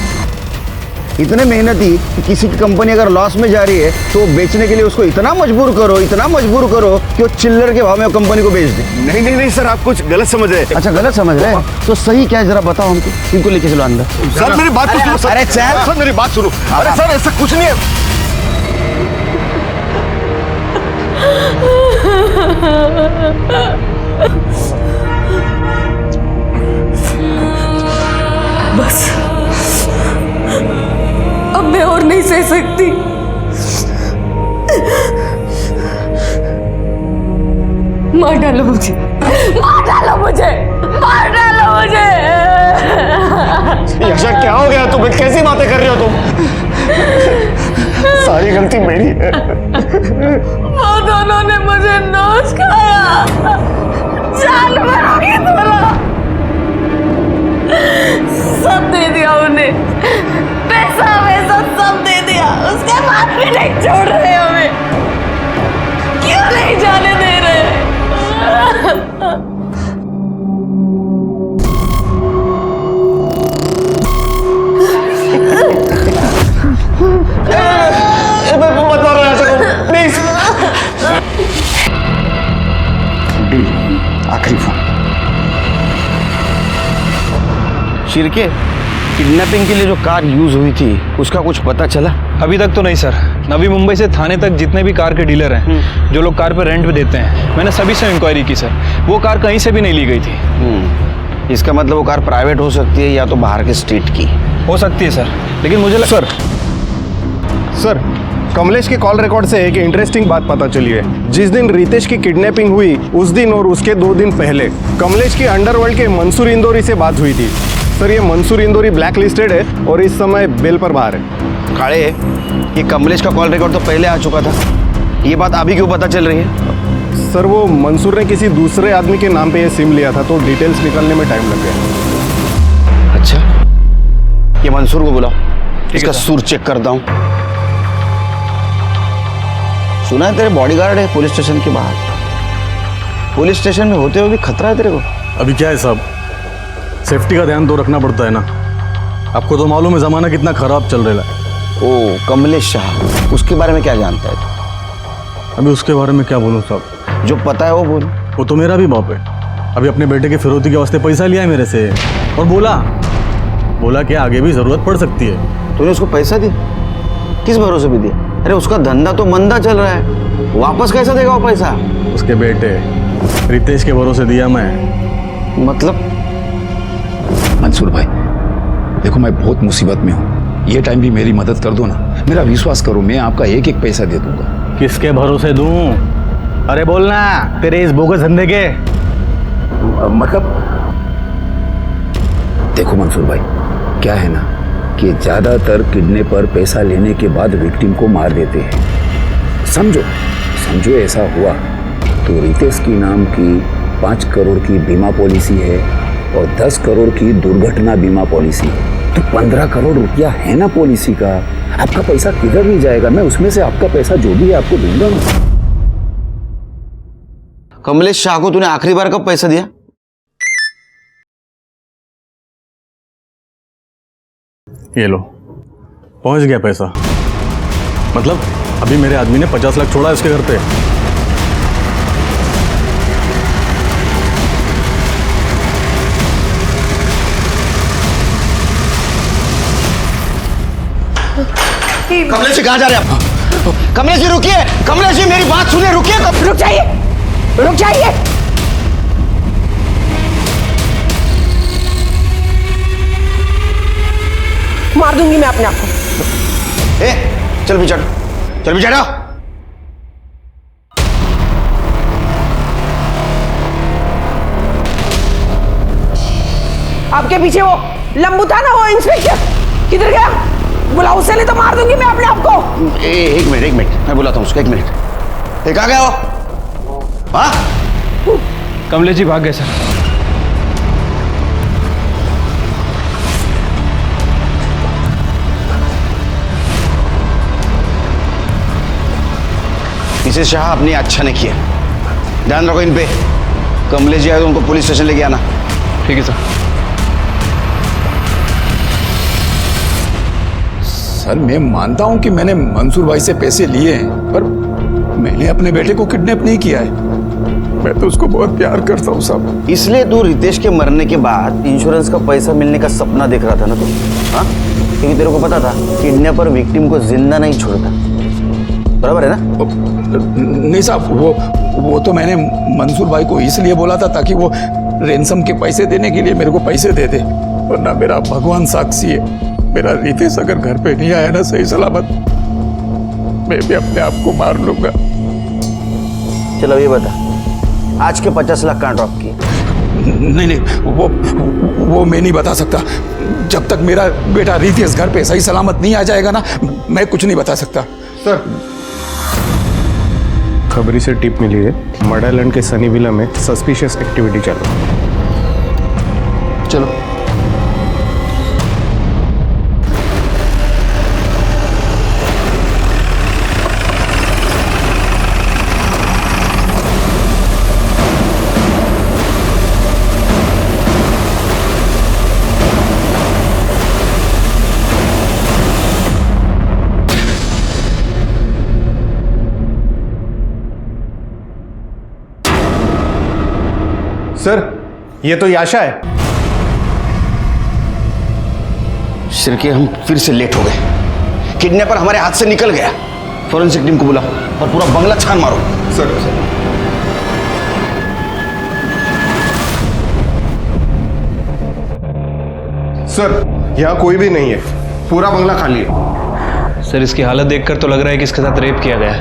इतने मेहनती कि किसी की कंपनी अगर लॉस में जा रही है तो बेचने के लिए उसको इतना मजबूर करो कि वो चिल्लर के भाव में कंपनी को बेच दे। नहीं नहीं नहीं सर, आप कुछ गलत समझ रहे हैं। अच्छा गलत समझ रहे हैं तो सही क्या है जरा बताओ हमको, इनको लेके चलो अंदर। सर मेरी बात तो सुनो सर। अरे सर मेरी बात सुनो। अरे सर ऐसा कुछ नहीं है। बस अब मैं और नहीं सह सकती। मार डालो मुझे, मार डालो मुझे, मार डालो मुझे। यशा क्या हो गया तुम्हें? कैसी बातें कर रही हो तुम? सारी गलती मेरी है। वो दोनों ने मुझे नोच खाया, जानवरों की तरह सब दे दिया उन्हें, पैसा वैसा सब दे दिया, उसके बाद भी नहीं छोड़ रहे हमें। क्यों नहीं जाने दे रहे? बता रहा है प्लीज। आखिरी फोन। शिरके, किडनैपिंग के लिए जो कार यूज हुई थी उसका कुछ पता चला? अभी तक तो नहीं सर। नवी मुंबई से थाने तक जितने भी कार के डीलर हैं, जो लोग कार पे रेंट पे देते हैं, मैंने सभी से इंक्वायरी की सर। वो कार कहीं से भी नहीं ली गई थी। इसका मतलब वो कार प्राइवेट हो सकती है या तो बाहर के स्टेट की हो सकती है सर, लेकिन मुझे सर कमलेश के कॉल रिकॉर्ड से एक इंटरेस्टिंग बात पता चली है। जिस दिन रितेश की किडनैपिंग हुई उस दिन और उसके 2 दिन पहले कमलेश की अंडरवर्ल्ड के मंसूर इंदौरी से बात हुई थी। सर ये मंसूर इंदौरी ब्लैक लिस्टेड है और इस समय बेल पर बाहर है। काले, ये कमलेश का कॉल रिकॉर्ड तो पहले आ चुका था, ये बात अभी क्यों पता चल रही है? सर वो मंसूर ने किसी दूसरे आदमी के नाम पे ये सिम लिया था तो डिटेल्स निकालने में टाइम लग गया। अच्छा, ये मंसूर को बुलाओ, इसका सुर चेक करता हूँ। सुना है तेरे बॉडीगार्ड है पुलिस स्टेशन के बाहर। पुलिस स्टेशन में होते हुए भी खतरा है तेरे को? अभी क्या है साहब, सेफ्टी का ध्यान तो रखना पड़ता है ना। आपको तो मालूम है जमाना कितना खराब चल रहा है। ओ कमलेश शाह, उसके बारे में क्या जानता है तू? अभी उसके बारे में क्या बोलूं साहब? जो पता है वो बोल। वो तो मेरा भी बाप है। अभी अपने बेटे के फिरौती के वास्ते पैसा लिया है मेरे से और बोला कि आगे भी जरूरत पड़ सकती है। तूने उसको पैसा दिया? किस भरोसे भी दिया? अरे उसका धंधा तो मंदा चल रहा है, वापस कैसे देगा वो पैसा? उसके बेटे रितेश के भरोसे दिया मैं। मतलब? मंसूर भाई देखो, मैं बहुत मुसीबत में हूँ, ये टाइम भी मेरी मदद कर दो ना। मेरा विश्वास करो, मैं आपका एक एक पैसा दे दूंगा। किसके भरोसे दूं? अरे बोलना तेरे इस बोगस धंधे के। मतलब देखो मंसूर भाई, क्या है ना कि ज्यादातर किडनैपर पैसा लेने के बाद विक्टिम को मार देते हैं। समझो ऐसा हुआ तो रितेश की नाम की 5 करोड़ की बीमा पॉलिसी है और 10 करोड़ की दुर्घटना बीमा पॉलिसी, तो 15 करोड़ रुपया है ना पॉलिसी का। आपका पैसा किधर नहीं जाएगा, मैं उसमें से आपका पैसा जो भी है आपको दूंगा ना। कमलेश शाह को तूने आखिरी बार कब पैसा दिया? ये लो, पहुंच गया पैसा। मतलब अभी मेरे आदमी ने 50 लाख छोड़ा इसके घर पे। कमलेश जी कहाँ जा रहे हैं आप? कमलेश जी रुकिए, कमलेश जी मेरी बात सुनिए, रुकिए। रुक जाइए, रुक जाइए। मार दूंगी मैं अपने आप को। ए, चल भी चढ़, चल भी चढ़ा। आपके पीछे वो लंबू था ना, वो इंस्पेक्टर किधर गया? बुलाओ उसे, नहीं तो मार दूंगी मैं अपने आप को। एक मिनट मैं बुलाता हूँ उसको, 1 मिनट। कहाँ गया वो? हाँ? कमलेश जी भाग गए सर। मिसेस शाह आपने अच्छा नहीं किया, ध्यान रखो इन पे। कमलेश जी आए तो उनको पुलिस स्टेशन लेके आना। ठीक है सर। सर मैं मानता हूं कि मैंने मंसूर भाई से पैसे लिए हैं, पर मैंने अपने बेटे को किडनैप नहीं किया है। मैं तो उसको बहुत प्यार करता हूँ साहब। इसलिए तू रितेश के मरने के बाद इंश्योरेंस का पैसा मिलने का सपना देख रहा था ना तू? हाँ, क्योंकि तेरे को पता था किडनैपर विक्टिम को जिंदा नहीं छोड़ता, बराबर है ना? नहीं साहब, वो तो मैंने मंसूर भाई को इसलिए बोला था ताकि वो रेंसम के पैसे देने के लिए मेरे को पैसे दे दे, वरना मेरा भगवान साक्षी है, मेरा रितेश अगर घर पे नहीं आया ना सही सलामत, मैं भी अपने आप को मार लूंगा। चलो ये बता, आज के 50 लाख कहाँ ड्रॉप किए? नहीं, वो मैं नहीं बता सकता। जब तक मेरा बेटा रितेश घर पे सही सलामत नहीं आ जाएगा ना, मैं कुछ नहीं बता सकता। सर, खबरी से टिप मिली है, मर्डर आइलैंड के सनी विला में सस्पिशियस एक्टिविटी चल रही है। चलो। सर, ये तो याशा है। शिर्के, हम फिर से लेट हो गए। किडनैपर हमारे हाथ से निकल गया। फॉरेंसिक टीम को बुलाओ और पूरा बंगला छान मारो। सर। सर, यहाँ कोई भी नहीं है, पूरा बंगला खाली है। सर, इसकी हालत देखकर तो लग रहा है कि इसके साथ रेप किया गया है।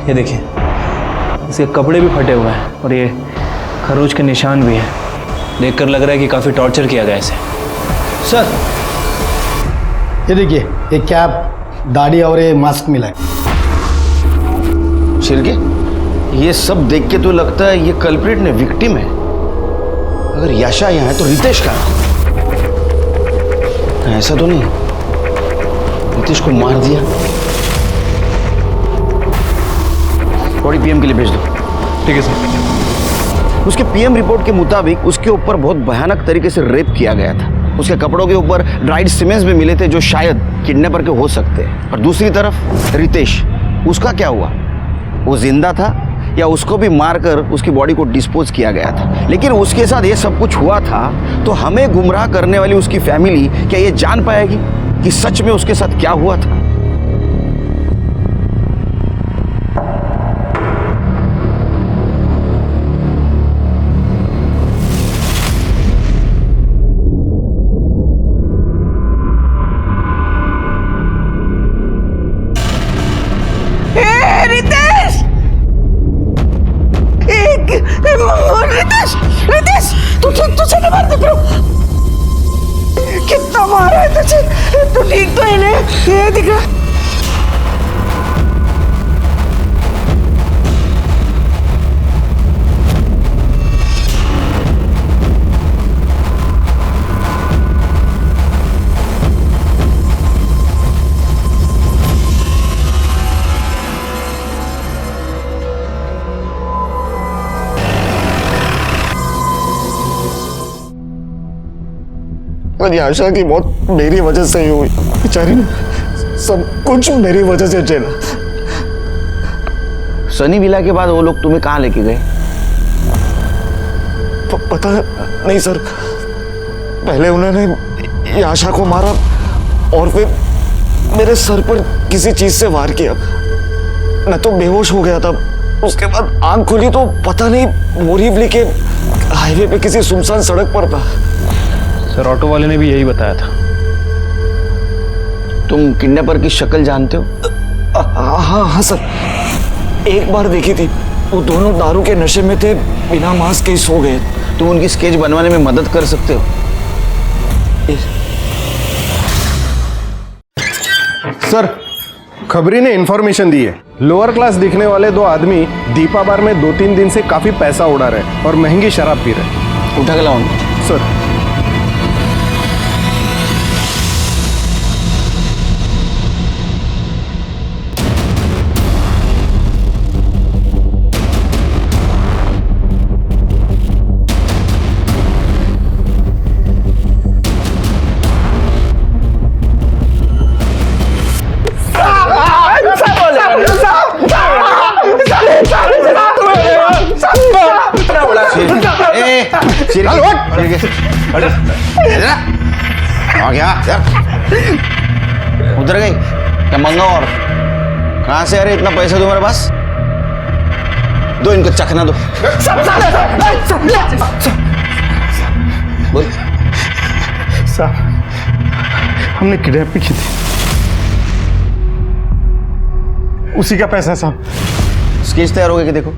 ये देखिए, इसके कपड़े भी फटे हुए हैं और ये खरोच के निशान भी हैं। देखकर लग रहा है कि काफ़ी टॉर्चर किया गया इसे। सर, ये देखिए, एक कैप, दाढ़ी और ये मास्क मिला है। शिर्के, ये सब देख के तो लगता है ये कल्प्रिट ने विक्टिम है। अगर याशा यहाँ है तो रितेश का ऐसा तो नहीं, रितेश को मार दिया। बॉडी पीएम के लिए भेज दो। ठीक है सर। उसके पीएम रिपोर्ट के मुताबिक उसके ऊपर बहुत भयानक तरीके से रेप किया गया था। उसके कपड़ों के ऊपर ड्राइड सीमेंट्स भी मिले थे जो शायद किडनैपर के हो सकते हैं। और दूसरी तरफ रितेश, उसका क्या हुआ? वो जिंदा था या उसको भी मारकर उसकी बॉडी को डिस्पोज किया गया था? लेकिन उसके साथ ये सब कुछ हुआ था तो हमें गुमराह करने वाली उसकी फैमिली क्या ये जान पाएगी कि सच में उसके साथ क्या हुआ था? रितेश, तुझे नहीं मारते ब्रो। कितना मारा है तुझे? तू ठीक तो है ना? ये दिख रहा। मेरी आशा की मौत मेरी वजह से ही हुई। बेचारी ने सब कुछ मेरी वजह से झेला। सनी विला के बाद वो लोग तुम्हें कहाँ लेके गए? पता नहीं सर, पहले उन्होंने ये आशा को मारा और फिर मेरे सर पर किसी चीज से वार किया। मैं तो बेहोश हो गया था। उसके बाद आंख खुली तो पता नहीं बोरीवली के हाईवे पे किसी सुनसान सड़क पर था। सर, ऑटो वाले ने भी यही बताया था। तुम किडनैपर की शक्ल जानते हो? हाँ सर, एक बार देखी थी। वो दोनों दारू के नशे में थे, बिना मास्क के सो गए। तुम उनकी स्केच बनवाने में मदद कर सकते हो? सर, खबरी ने इंफॉर्मेशन दी है। लोअर क्लास दिखने वाले दो आदमी दीपा बार में 2-3 दिन से काफी पैसा उड़ा रहे और महंगी शराब पी रहे। उठा के लाओ सर। चल उठ आ गया उधर गई क्या मंगा और कहाँ से आ रहे इतना पैसा तुम्हारे पास दो इनको चखना दो बोल साहब हमने किडनैपिंग की थी उसी का पैसा है साहब स्केच तैयार हो गया कि देखो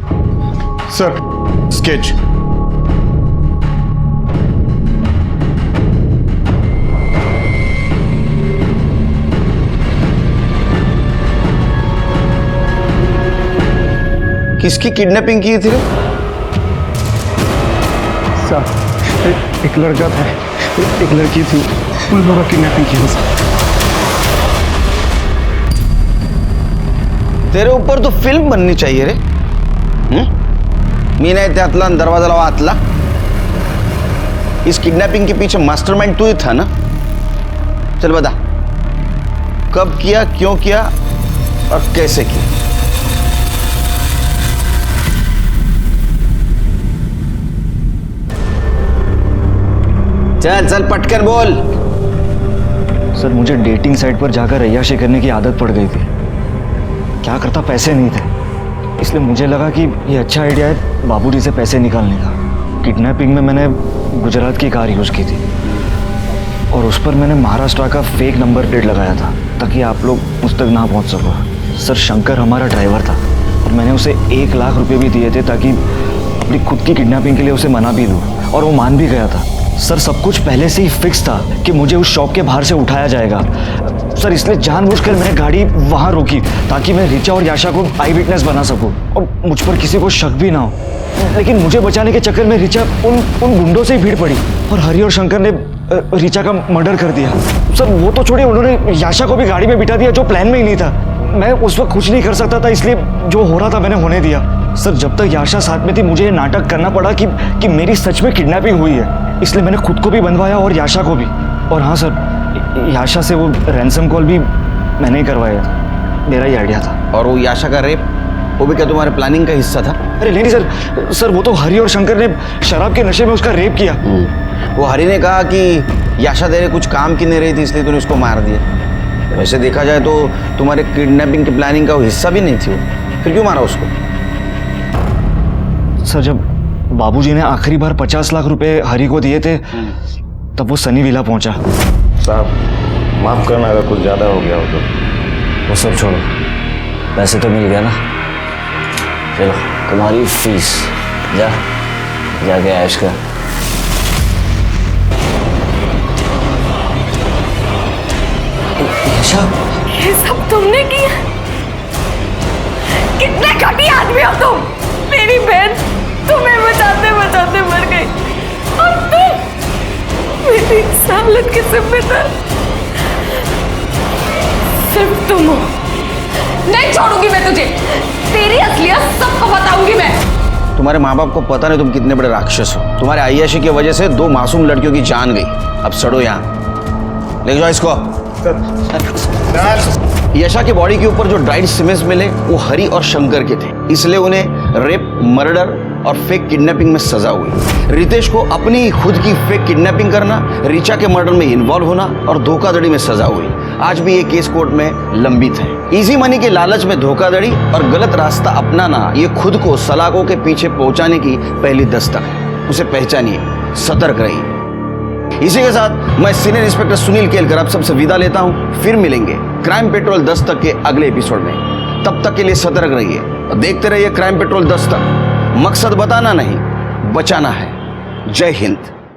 सर स्केच किसकी किडनैपिंग की थी रे? साहब एक लड़का था एक लड़की थी उन लोगों की किडनैपिंग की सर तेरे ऊपर तो फिल्म बननी चाहिए रे मीना त्यातला दरवाजा लावा आतला इस किडनैपिंग के पीछे मास्टरमाइंड तू ही था ना चल बता कब किया क्यों किया और कैसे किया चल चल पटकन बोल सर मुझे डेटिंग साइट पर जाकर अय्याशी करने की आदत पड़ गई थी क्या करता पैसे नहीं थे इसलिए मुझे लगा कि ये अच्छा आइडिया है बाबूजी से पैसे निकालने का किडनैपिंग में मैंने गुजरात की कार यूज़ की थी और उस पर मैंने महाराष्ट्र का फेक नंबर प्लेट लगाया था ताकि आप लोग मुझ तक ना पहुंच सको सर शंकर हमारा ड्राइवर था और मैंने उसे 1 लाख रुपए भी दिए थे ताकि अपनी खुद की किडनैपिंग के लिए उसे मना भी दूँ और वो मान भी गया था सर सब कुछ पहले से ही फिक्स था कि मुझे उस शॉप के बाहर से उठाया जाएगा सर इसलिए जानबूझकर मैंने गाड़ी वहाँ रोकी ताकि मैं रिचा और याशा को आई विटनेस बना सकूं और मुझ पर किसी को शक भी ना हो लेकिन मुझे बचाने के चक्कर में रिचा उन गुंडों से ही भीड़ पड़ी और हरि और शंकर ने रिचा का मर्डर कर दिया सर वो तो छोड़िए उन्होंने याशा को भी गाड़ी में बिठा दिया जो प्लान में ही नहीं था मैं उस वक्त कुछ नहीं कर सकता था इसलिए जो हो रहा था मैंने होने दिया सर जब तक याशा साथ में थी मुझे ये नाटक करना पड़ा कि मेरी सच में किडनैपिंग हुई है इसलिए मैंने खुद को भी बनवाया और याशा को भी और हाँ सर याशा से वो रैंसम कॉल भी मैंने ही करवाया था मेरा ही आइडिया था और वो याशा का रेप वो भी क्या तुम्हारे प्लानिंग का हिस्सा था अरे नहीं सर वो तो हरि और शंकर ने शराब के नशे में उसका रेप किया वो हरि ने कहा कि याशा तेरे कुछ काम की नहीं रही थी इसलिए तूने उसको मार दिया वैसे देखा जाए तो तुम्हारे किडनैपिंग की प्लानिंग का वो हिस्सा भी नहीं थी वो फिर क्यों मारा उसको सर जब बाबूजी ने आखिरी बार 50 लाख रुपए हरि को दिए थे तब वो सनी विला पहुंचा साहब माफ करना अगर कुछ ज़्यादा हो गया हो तो वो सब छोड़ो पैसे तो मिल गया ना चलो तुम्हारी फीस जाके ऐश कर ये सब तुमने किया कितने घटिया आदमी हो तुम मेरी बहन तुम्हें बचाते बचाते मर गई और तुम मेरी इस हालत के जिम्मेदार सिर्फ तुम हो नहीं छोड़ूंगी मैं तुझे तेरी असलियत सबको बताऊंगी मैं तुम्हारे माँ बाप को पता नहीं तुम कितने बड़े राक्षस हो तुम्हारे अय्याशी की वजह से 2 मासूम लड़कियों की जान गई अब सड़ो यहाँ ले जाओ इसको यशा की बॉडी के ऊपर जो ड्राइड सीमेंट्स मिले वो हरि और शंकर के थे इसलिए उन्हें रेप मर्डर और फेक किडनैपिंग में सजा हुई रितेश को अपनी खुद की फेक किडनैपिंग करना रिचा के मर्डर में इन्वॉल्व होना और धोखाधड़ी में सजा हुई आज भी ये केस कोर्ट में लंबित है इजी मनी के लालच में धोखाधड़ी और गलत रास्ता अपनाना ये खुद को सलाखों के पीछे पहुंचाने की पहली दस्तक है उसे पहचानिए सतर्क रहिए इसी के साथ मैं सीनियर इंस्पेक्टर सुनील केलकर आप सबसे विदा लेता हूं फिर मिलेंगे क्राइम पेट्रोल 10 तक के अगले एपिसोड में तब तक के लिए सतर्क रहिए और देखते रहिए क्राइम पेट्रोल 10 तक मकसद बताना नहीं बचाना है जय हिंद।